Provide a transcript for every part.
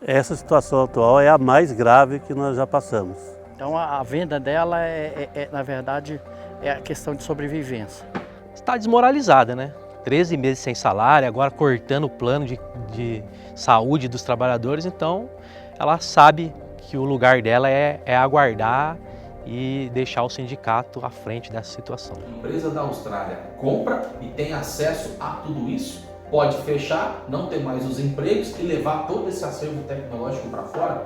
Essa situação atual é a mais grave que nós já passamos. Então a venda dela na verdade, é a questão de sobrevivência. Está desmoralizada, né? 13 meses sem salário, agora cortando o plano de saúde dos trabalhadores, então ela sabe que o lugar dela é aguardar e deixar o sindicato à frente dessa situação. A empresa da Austrália compra e tem acesso a tudo isso, pode fechar, não ter mais os empregos e levar todo esse acervo tecnológico para fora?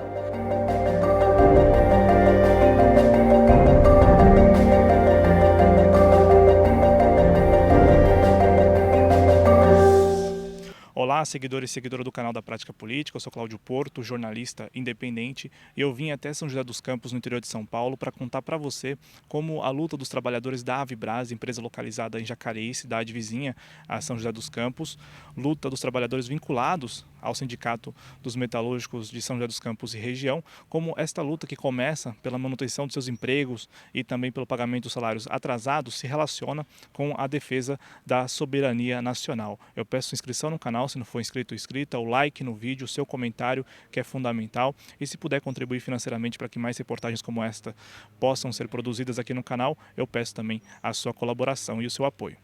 Olá, seguidores e seguidora do canal da Prática Política, eu sou Cláudio Porto, jornalista independente, e eu vim até São José dos Campos, no interior de São Paulo, para contar para você como a luta dos trabalhadores da Avibras, empresa localizada em Jacareí, cidade vizinha a São José dos Campos, luta dos trabalhadores vinculados ao Sindicato dos Metalúrgicos de São José dos Campos e região, como esta luta que começa pela manutenção de seus empregos e também pelo pagamento dos salários atrasados se relaciona com a defesa da soberania nacional. Eu peço inscrição no canal, se não for inscrito ou inscrita, o like no vídeo, o seu comentário, que é fundamental, e se puder contribuir financeiramente para que mais reportagens como esta possam ser produzidas aqui no canal, eu peço também a sua colaboração e o seu apoio.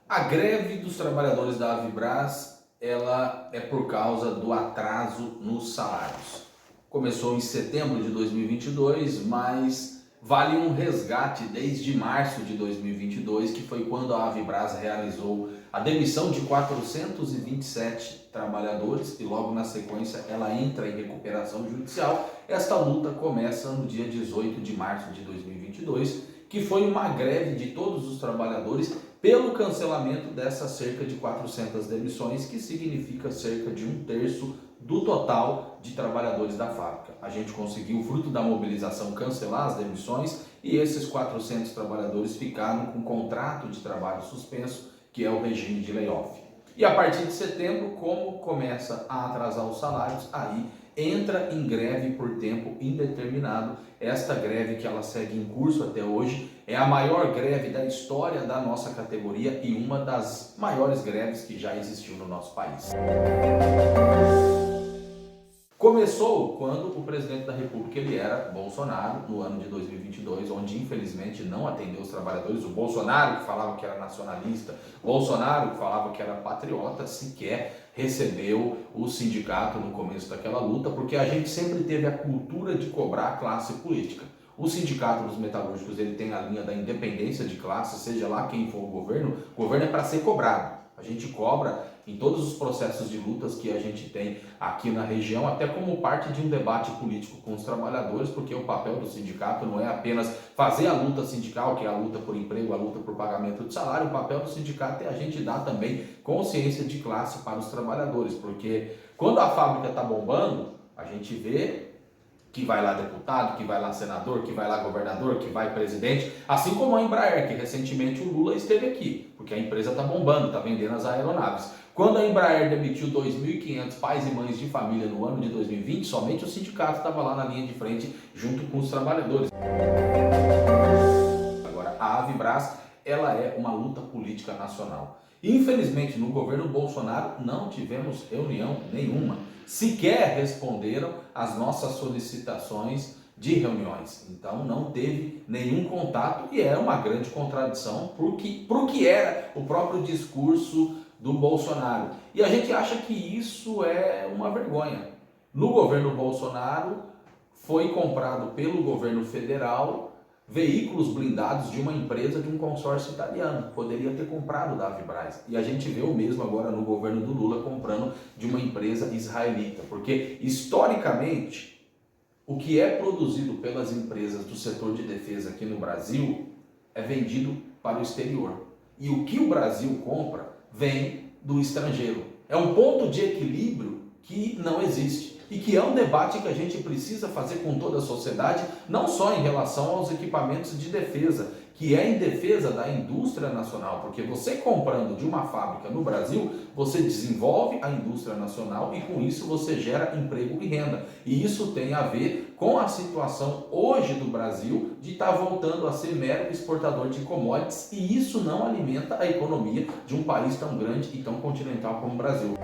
A greve dos trabalhadores da Avibras, ela é por causa do atraso nos salários. Começou em setembro de 2022, mas vale um resgate desde março de 2022, que foi quando a Avibras realizou a demissão de 427 trabalhadores e logo na sequência ela entra em recuperação judicial. Esta luta começa no dia 18 de março de 2022, que foi uma greve de todos os trabalhadores pelo cancelamento dessas cerca de 400 demissões, que significa cerca de 1/3 do total de trabalhadores da fábrica. A gente conseguiu, fruto da mobilização, cancelar as demissões e esses 400 trabalhadores ficaram com contrato de trabalho suspenso, que é o regime de layoff. E a partir de setembro, como começa a atrasar os salários, aí entra em greve por tempo indeterminado. Esta greve, que ela segue em curso até hoje, é a maior greve da história da nossa categoria e uma das maiores greves que já existiu no nosso país. Começou quando o presidente da República ele era Bolsonaro, no ano de 2022, onde infelizmente não atendeu os trabalhadores. O Bolsonaro, que falava que era nacionalista, Bolsonaro, que falava que era patriota, sequer recebeu o sindicato no começo daquela luta, porque a gente sempre teve a cultura de cobrar a classe política. O Sindicato dos Metalúrgicos ele tem a linha da independência de classe, seja lá quem for o governo é para ser cobrado. A gente cobra em todos os processos de lutas que a gente tem aqui na região, até como parte de um debate político com os trabalhadores, porque o papel do sindicato não é apenas fazer a luta sindical, que é a luta por emprego, a luta por pagamento de salário. O papel do sindicato é a gente dar também consciência de classe para os trabalhadores, porque quando a fábrica está bombando, a gente vê que vai lá deputado, que vai lá senador, que vai lá governador, que vai presidente, assim como a Embraer, que recentemente o Lula esteve aqui, porque a empresa está bombando, está vendendo as aeronaves. Quando a Embraer demitiu 2.500 pais e mães de família no ano de 2020, somente o sindicato estava lá na linha de frente junto com os trabalhadores. Agora, a Avibras, ela é uma luta política nacional. Infelizmente, no governo Bolsonaro não tivemos reunião nenhuma. Sequer responderam às nossas solicitações de reuniões. Então não teve nenhum contato e era uma grande contradição para o que era o próprio discurso do Bolsonaro. E a gente acha que isso é uma vergonha. No governo Bolsonaro foi comprado pelo governo federal veículos blindados de uma empresa de um consórcio italiano. Poderia ter comprado da Avibras. E a gente vê o mesmo agora no governo do Lula comprando de uma empresa israelita. Porque, historicamente, o que é produzido pelas empresas do setor de defesa aqui no Brasil é vendido para o exterior. E o que o Brasil compra vem do estrangeiro. É um ponto de equilíbrio que não existe. E que é um debate que a gente precisa fazer com toda a sociedade, não só em relação aos equipamentos de defesa, que é em defesa da indústria nacional, porque você comprando de uma fábrica no Brasil, você desenvolve a indústria nacional e com isso você gera emprego e renda. E isso tem a ver com a situação hoje do Brasil de estar voltando a ser mero exportador de commodities, e isso não alimenta a economia de um país tão grande e tão continental como o Brasil.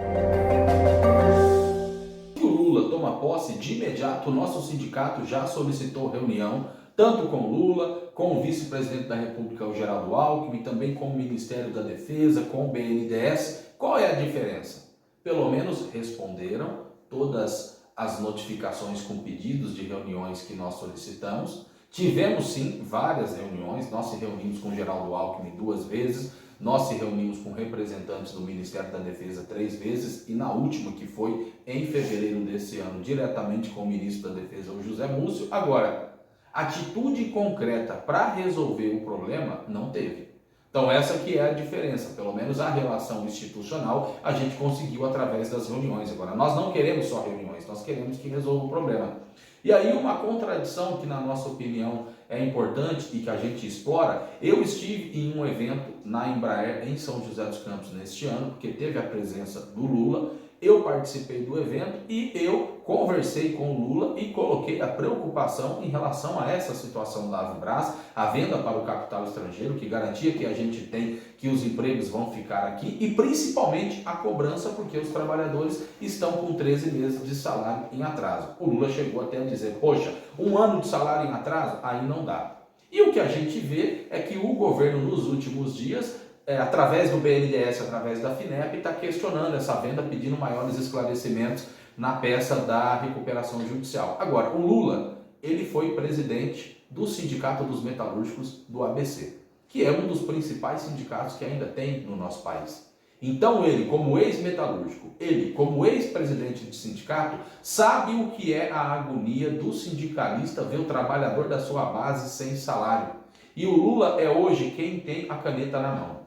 O Lula toma posse, de imediato o nosso sindicato já solicitou reunião, tanto com Lula, com o vice-presidente da República, o Geraldo Alckmin, também com o Ministério da Defesa, com o BNDES. Qual é a diferença? Pelo menos responderam todas as notificações com pedidos de reuniões que nós solicitamos. Tivemos sim várias reuniões, nós se reunimos com o Geraldo Alckmin 2 vezes, nós se reunimos com representantes do Ministério da Defesa 3 vezes, e na última, que foi em fevereiro desse ano, diretamente com o ministro da Defesa, o José Múcio. Agora, atitude concreta para resolver o problema não teve. Então essa que é a diferença, pelo menos a relação institucional a gente conseguiu através das reuniões. Agora, nós não queremos só reuniões, nós queremos que resolva o problema. E aí uma contradição que na nossa opinião é importante e que a gente explora, eu estive em um evento na Embraer em São José dos Campos neste ano, porque teve a presença do Lula. Eu participei do evento e eu conversei com o Lula e coloquei a preocupação em relação a essa situação da Avibraz, a venda para o capital estrangeiro, que garantia que a gente tem que os empregos vão ficar aqui, e principalmente a cobrança, porque os trabalhadores estão com 13 meses de salário em atraso. O Lula chegou até a dizer, poxa, 1 ano de salário em atraso? Aí não dá. E o que a gente vê é que o governo nos últimos dias, através do BNDES, através da FINEP, está questionando essa venda, pedindo maiores esclarecimentos na peça da recuperação judicial. Agora, o Lula, ele foi presidente do Sindicato dos Metalúrgicos do ABC, que é um dos principais sindicatos que ainda tem no nosso país. Então ele, como ex-metalúrgico, ele, como ex-presidente de sindicato, sabe o que é a agonia do sindicalista ver o trabalhador da sua base sem salário. E o Lula é hoje quem tem a caneta na mão.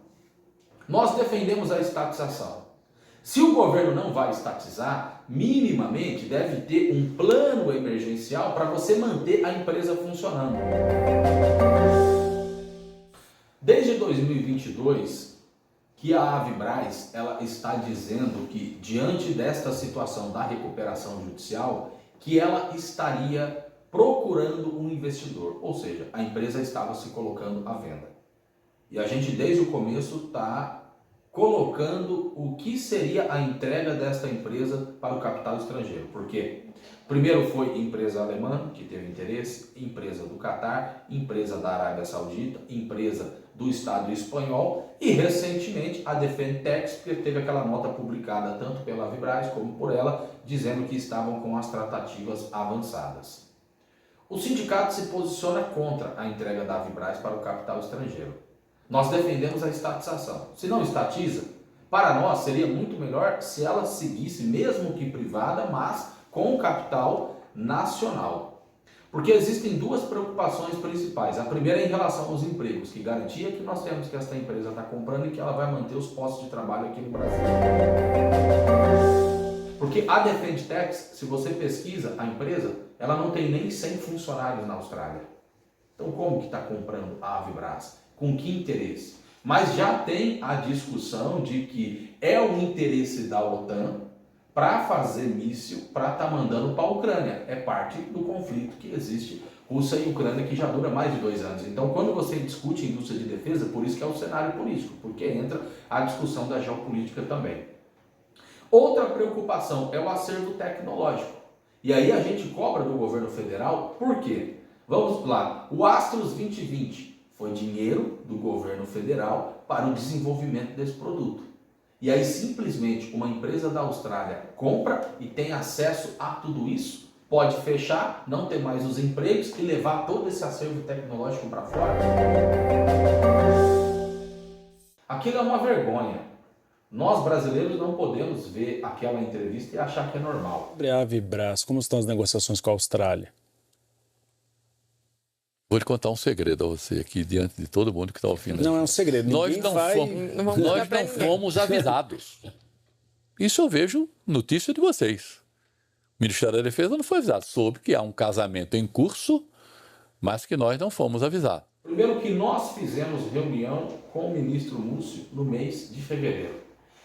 Nós defendemos a estatização. Se o governo não vai estatizar, minimamente deve ter um plano emergencial para você manter a empresa funcionando. Desde 2022, que a Avibraz ela está dizendo que, diante desta situação da recuperação judicial, que ela estaria procurando um investidor, ou seja, a empresa estava se colocando à venda. E a gente, desde o começo, está colocando o que seria a entrega desta empresa para o capital estrangeiro. Por quê? Primeiro foi empresa alemã, que teve interesse, empresa do Catar, empresa da Arábia Saudita, empresa do Estado espanhol e, recentemente, a Defentex, que teve aquela nota publicada tanto pela Avibraz como por ela, dizendo que estavam com as tratativas avançadas. O sindicato se posiciona contra a entrega da Avibraz para o capital estrangeiro. Nós defendemos a estatização. Se não estatiza, para nós seria muito melhor se ela seguisse, mesmo que privada, mas com o capital nacional. Porque existem duas preocupações principais. A primeira é em relação aos empregos, que garantia que nós temos que esta empresa está comprando e que ela vai manter os postos de trabalho aqui no Brasil. Porque a Defentex, se você pesquisa a empresa, ela não tem nem 100 funcionários na Austrália. Então como que está comprando a Avibraz? Com que interesse? Mas já tem a discussão de que é o interesse da OTAN para fazer míssil, para estar mandando para a Ucrânia. É parte do conflito que existe Rússia e Ucrânia, que já dura mais de 2 anos. Então, quando você discute indústria de defesa, por isso que é o cenário político, porque entra a discussão da geopolítica também. Outra preocupação é o acervo tecnológico. E aí a gente cobra do governo federal, por quê? Vamos lá, o Astros 2020 foi dinheiro do governo federal para o desenvolvimento desse produto. E aí simplesmente uma empresa da Austrália compra e tem acesso a tudo isso, pode fechar, não ter mais os empregos e levar todo esse acervo tecnológico para fora. Aquilo é uma vergonha. Nós brasileiros não podemos ver aquela entrevista e achar que é normal. Sobre a Avibraz, como estão as negociações com a Austrália? Vou te contar um segredo a você aqui, diante de todo mundo que está ouvindo. Não é um segredo, Nós não fomos avisados. Isso eu vejo notícia de vocês. O Ministério da Defesa não foi avisado. Soube que há um casamento em curso, mas que nós não fomos avisados. Primeiro que nós fizemos reunião com o ministro Múcio no mês de fevereiro.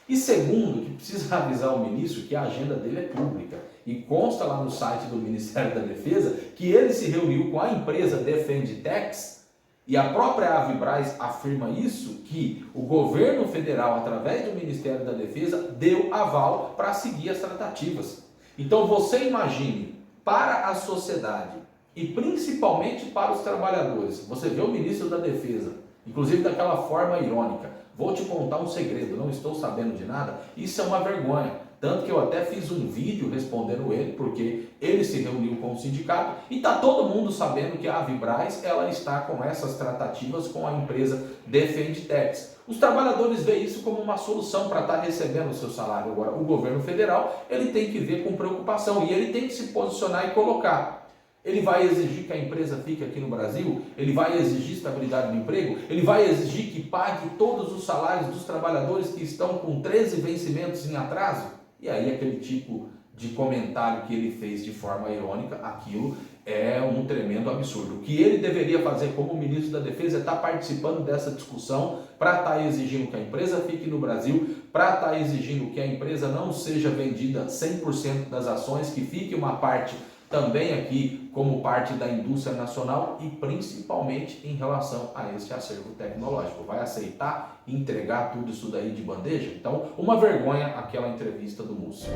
E segundo, que precisa avisar o ministro que a agenda dele é pública. E consta lá no site do Ministério da Defesa que ele se reuniu com a empresa Defendtex, e a própria Avibraz afirma isso, que o governo federal, através do Ministério da Defesa, deu aval para seguir as tratativas. Então você imagine, para a sociedade e principalmente para os trabalhadores, você vê o ministro da Defesa, inclusive daquela forma irônica: vou te contar um segredo, não estou sabendo de nada. Isso é uma vergonha. Tanto que eu até fiz um vídeo respondendo ele, porque ele se reuniu com o sindicato e está todo mundo sabendo que a Avibraz ela está com essas tratativas com a empresa Defendtex. Os trabalhadores veem isso como uma solução para estar recebendo o seu salário. Agora, o governo federal ele tem que ver com preocupação e ele tem que se posicionar e colocar. Ele vai exigir que a empresa fique aqui no Brasil? Ele vai exigir estabilidade no emprego? Ele vai exigir que pague todos os salários dos trabalhadores que estão com 13 vencimentos em atraso? E aí aquele tipo de comentário que ele fez de forma irônica, aquilo é um tremendo absurdo. O que ele deveria fazer como ministro da Defesa é estar participando dessa discussão para estar exigindo que a empresa fique no Brasil, para estar exigindo que a empresa não seja vendida 100% das ações, que fique uma parte também aqui como parte da indústria nacional e principalmente em relação a este acervo tecnológico. Vai aceitar entregar tudo isso daí de bandeja? Então, uma vergonha aquela entrevista do Múcio.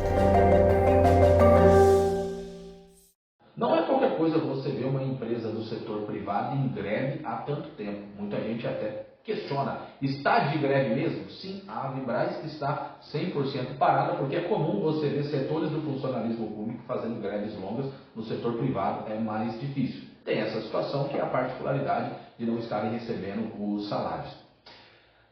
Não é qualquer coisa você ver uma empresa do setor privado em greve há tanto tempo. Muita gente até questiona, está de greve mesmo? Sim, a Avibraz está 100% parada, porque é comum você ver setores do funcionalismo público fazendo greves longas, no setor privado é mais difícil. Tem essa situação que é a particularidade de não estarem recebendo os salários.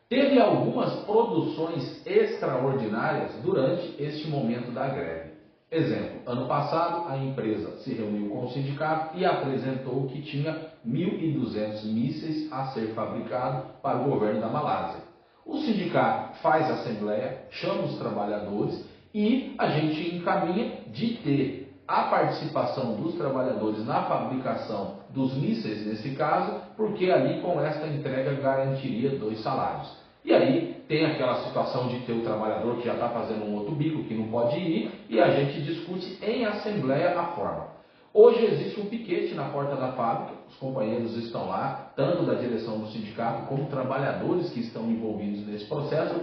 Teve algumas produções extraordinárias durante este momento da greve. Exemplo, ano passado a empresa se reuniu com o sindicato e apresentou que tinha 1.200 mísseis a ser fabricados para o governo da Malásia. O sindicato faz assembleia, chama os trabalhadores e a gente encaminha de ter a participação dos trabalhadores na fabricação dos mísseis, nesse caso, porque ali com esta entrega garantiria 2 salários. E aí tem aquela situação de ter o trabalhador que já está fazendo um outro bico, que não pode ir, e a gente discute em assembleia a forma. Hoje existe um piquete na porta da fábrica, os companheiros estão lá, tanto da direção do sindicato como trabalhadores que estão envolvidos nesse processo,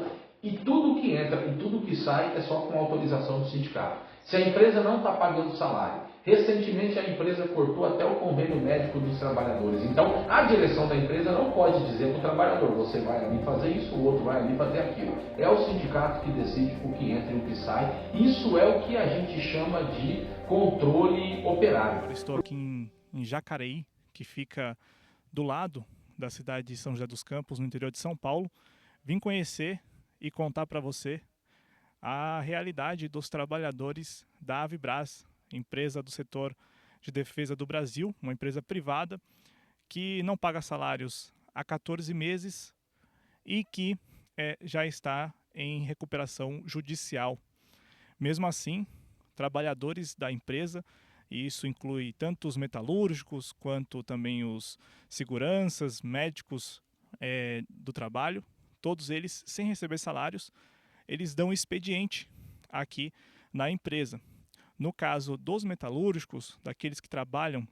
e tudo que entra e tudo que sai é só com autorização do sindicato. Se a empresa não está pagando salário, recentemente a empresa cortou até o convênio médico dos trabalhadores. Então a direção da empresa não pode dizer para o trabalhador: você vai ali fazer isso, o outro vai ali fazer aquilo. É o sindicato que decide o que entra e o que sai. Isso é o que a gente chama de controle operário. Eu estou aqui em Jacareí, que fica do lado da cidade de São José dos Campos, no interior de São Paulo. Vim conhecer e contar para você a realidade dos trabalhadores da Avibraz, empresa do setor de defesa do Brasil, uma empresa privada que não paga salários há 14 meses e que já está em recuperação judicial. Mesmo assim, trabalhadores da empresa, e isso inclui tanto os metalúrgicos quanto também os seguranças, médicos do trabalho, todos eles sem receber salários, eles dão expediente aqui na empresa. No caso dos metalúrgicos, daqueles que trabalham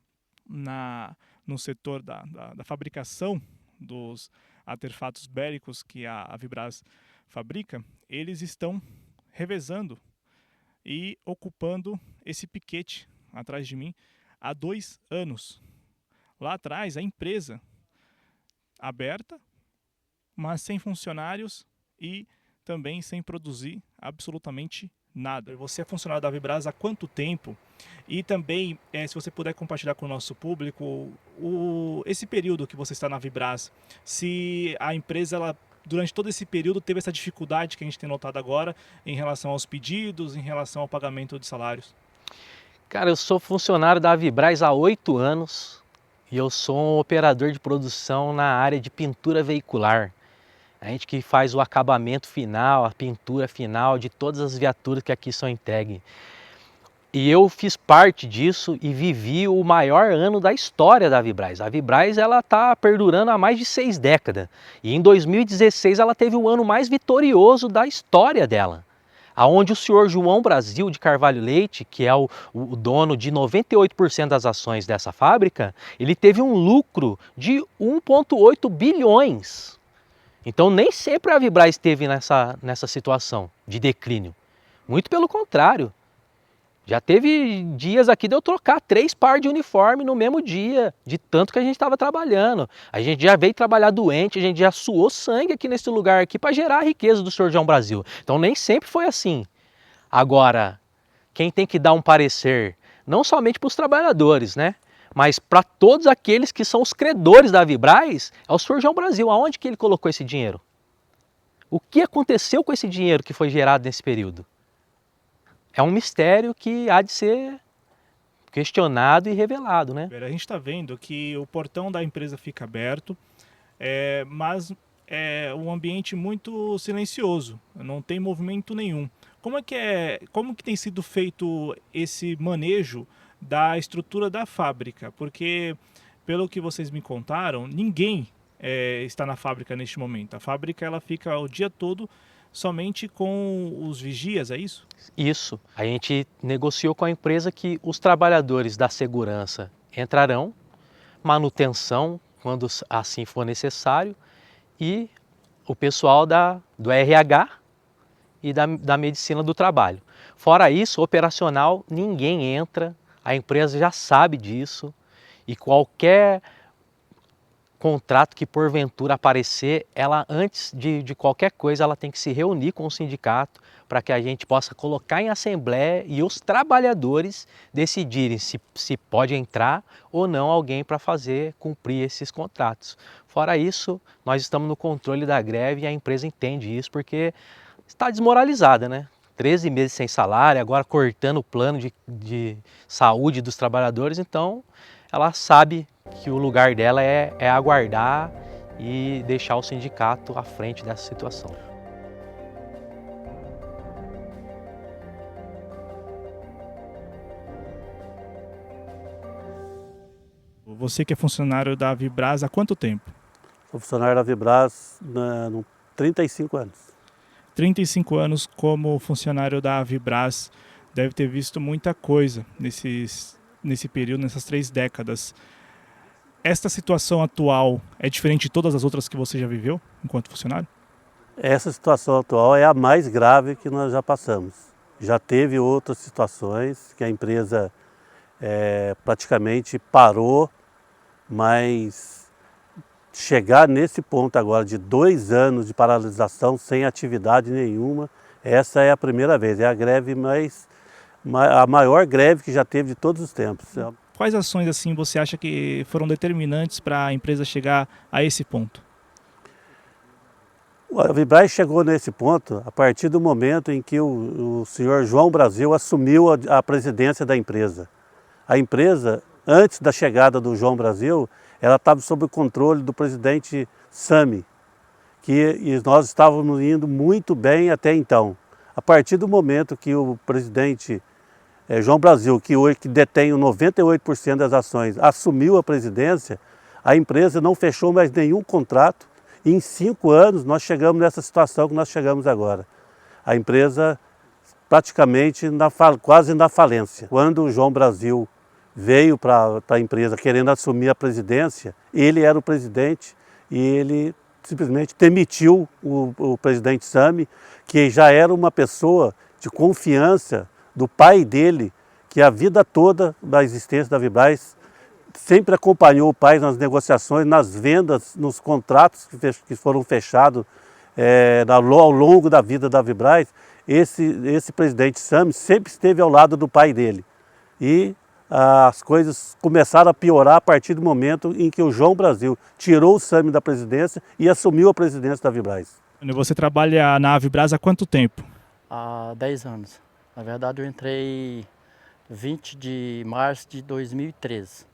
no setor da fabricação dos artefatos bélicos que a Avibraz fabrica, eles estão revezando e ocupando esse piquete atrás de mim há 2 anos. Lá atrás, a empresa aberta, mas sem funcionários e também sem produzir absolutamente nada. Você é funcionário da Avibraz há quanto tempo? E também, se você puder compartilhar com o nosso público, esse período que você está na Avibraz, se a empresa, durante todo esse período, teve essa dificuldade que a gente tem notado agora em relação aos pedidos, em relação ao pagamento de salários. Cara, eu sou funcionário da Avibraz há 8 anos e eu sou um operador de produção na área de pintura veicular. A gente que faz o acabamento final, a pintura final de todas as viaturas que aqui são entregues. E eu fiz parte disso e vivi o maior ano da história da Vibraz. A Vibraz ela está perdurando há mais de 6 décadas. E em 2016 ela teve o ano mais vitorioso da história dela. Aonde o senhor João Brasil de Carvalho Leite, que é o dono de 98% das ações dessa fábrica, ele teve um lucro de 1,8 bilhões. Então nem sempre a Vibraz esteve nessa situação de declínio. Muito pelo contrário. Já teve dias aqui de eu trocar 3 pares de uniforme no mesmo dia, de tanto que a gente estava trabalhando. A gente já veio trabalhar doente, a gente já suou sangue aqui nesse lugar aqui para gerar a riqueza do senhor João Brasil. Então nem sempre foi assim. Agora, quem tem que dar um parecer, não somente para os trabalhadores, né? Mas para todos aqueles que são os credores da Vibraz, é o senhor João Brasil. Aonde que ele colocou esse dinheiro? O que aconteceu com esse dinheiro que foi gerado nesse período? É um mistério que há de ser questionado e revelado, né? A gente está vendo que o portão da empresa fica aberto, mas é um ambiente muito silencioso, não tem movimento nenhum. Como que tem sido feito esse manejo da estrutura da fábrica? Porque, pelo que vocês me contaram, ninguém está na fábrica neste momento. A fábrica ela fica o dia todo somente com os vigias, é isso? Isso. A gente negociou com a empresa que os trabalhadores da segurança entrarão, manutenção, quando assim for necessário, e o pessoal do RH e da medicina do trabalho. Fora isso, operacional, ninguém entra, a empresa já sabe disso, e qualquer contrato que porventura aparecer, ela antes de qualquer coisa, ela tem que se reunir com o sindicato para que a gente possa colocar em assembleia e os trabalhadores decidirem se pode entrar ou não alguém para fazer cumprir esses contratos. Fora isso, nós estamos no controle da greve e a empresa entende isso porque está desmoralizada, né? 13 meses sem salário, agora cortando o plano de saúde dos trabalhadores, então ela sabe que o lugar dela é aguardar e deixar o sindicato à frente dessa situação. Você que é funcionário da Vibraz há quanto tempo? Sou funcionário da Vibraz há 35 anos. 35 anos como funcionário da Vibraz, deve ter visto muita coisa nesse período, nessas 3 décadas. Esta situação atual é diferente de todas as outras que você já viveu enquanto funcionário? Essa situação atual é a mais grave que nós já passamos. Já teve outras situações que a empresa praticamente parou, mas chegar nesse ponto agora de 2 anos de paralisação sem atividade nenhuma, essa é a primeira vez, é a greve a maior greve que já teve de todos os tempos. Quais ações assim você acha que foram determinantes para a empresa chegar a esse ponto? A Vibraz chegou nesse ponto a partir do momento em que o senhor João Brasil assumiu a presidência da empresa. A empresa, antes da chegada do João Brasil, ela estava sob o controle do presidente Sami, e nós estávamos indo muito bem até então. A partir do momento que o presidente João Brasil, que hoje detém 98% das ações, assumiu a presidência, a empresa não fechou mais nenhum contrato e em 5 anos nós chegamos nessa situação que nós chegamos agora. A empresa praticamente quase na falência. Quando o João Brasil veio para a empresa querendo assumir a presidência, ele era o presidente e ele simplesmente demitiu o presidente Sami, que já era uma pessoa de confiança do pai dele, que a vida toda da existência da Vibraz sempre acompanhou o pai nas negociações, nas vendas, nos contratos que foram fechados ao longo da vida da Vibraz. Esse presidente Sami sempre esteve ao lado do pai dele. E as coisas começaram a piorar a partir do momento em que o João Brasil tirou o Sami da presidência e assumiu a presidência da Vibraz. Você trabalha na Vibraz há quanto tempo? Há 10 anos. Na verdade, eu entrei 20 de março de 2013.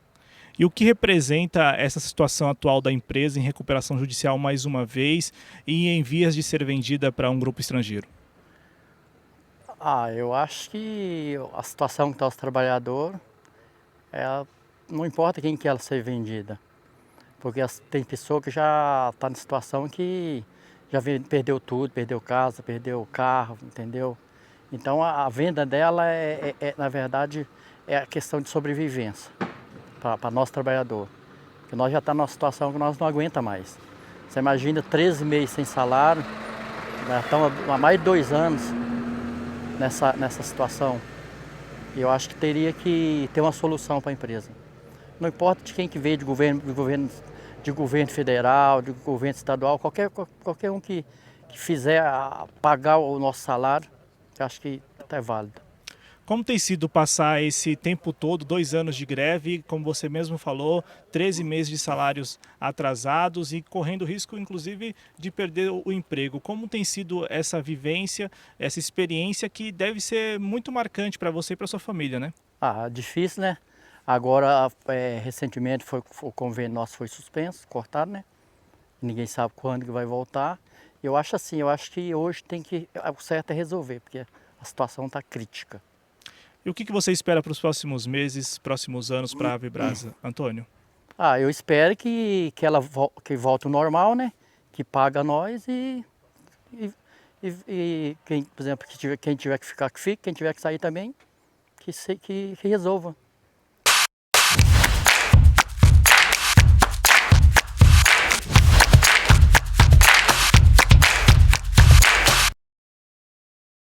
E o que representa essa situação atual da empresa em recuperação judicial mais uma vez e em vias de ser vendida para um grupo estrangeiro? Eu acho que a situação que está os trabalhadores, não importa quem que ela seja vendida. Porque tem pessoa que já está na situação que já perdeu tudo, perdeu casa, perdeu carro, entendeu? Então a venda dela na verdade, é a questão de sobrevivência para nós trabalhadores. Porque nós já estamos numa situação que nós não aguenta mais. Você imagina 13 meses sem salário, já estamos há mais de 2 anos nessa situação. E eu acho que teria que ter uma solução para a empresa. Não importa de quem que veio de governo federal, de governo estadual, qualquer um que fizer pagar o nosso salário, eu acho que é válido. Como tem sido passar esse tempo todo, 2 anos de greve, como você mesmo falou, 13 meses de salários atrasados e correndo risco, inclusive, de perder o emprego? Como tem sido essa vivência, essa experiência que deve ser muito marcante para você e para sua família, né? Difícil, né? Agora, recentemente, o convênio nosso foi suspenso, cortado, né? Ninguém sabe quando que vai voltar. Eu acho assim, eu acho que hoje o certo é resolver, porque a situação está crítica. E o que você espera para os próximos meses, próximos anos para a Avibrasa, Antônio? Eu espero que volte ao normal, né? Que paga nós e quem, por exemplo, quem tiver que ficar, que fique, quem tiver que sair também, que resolva.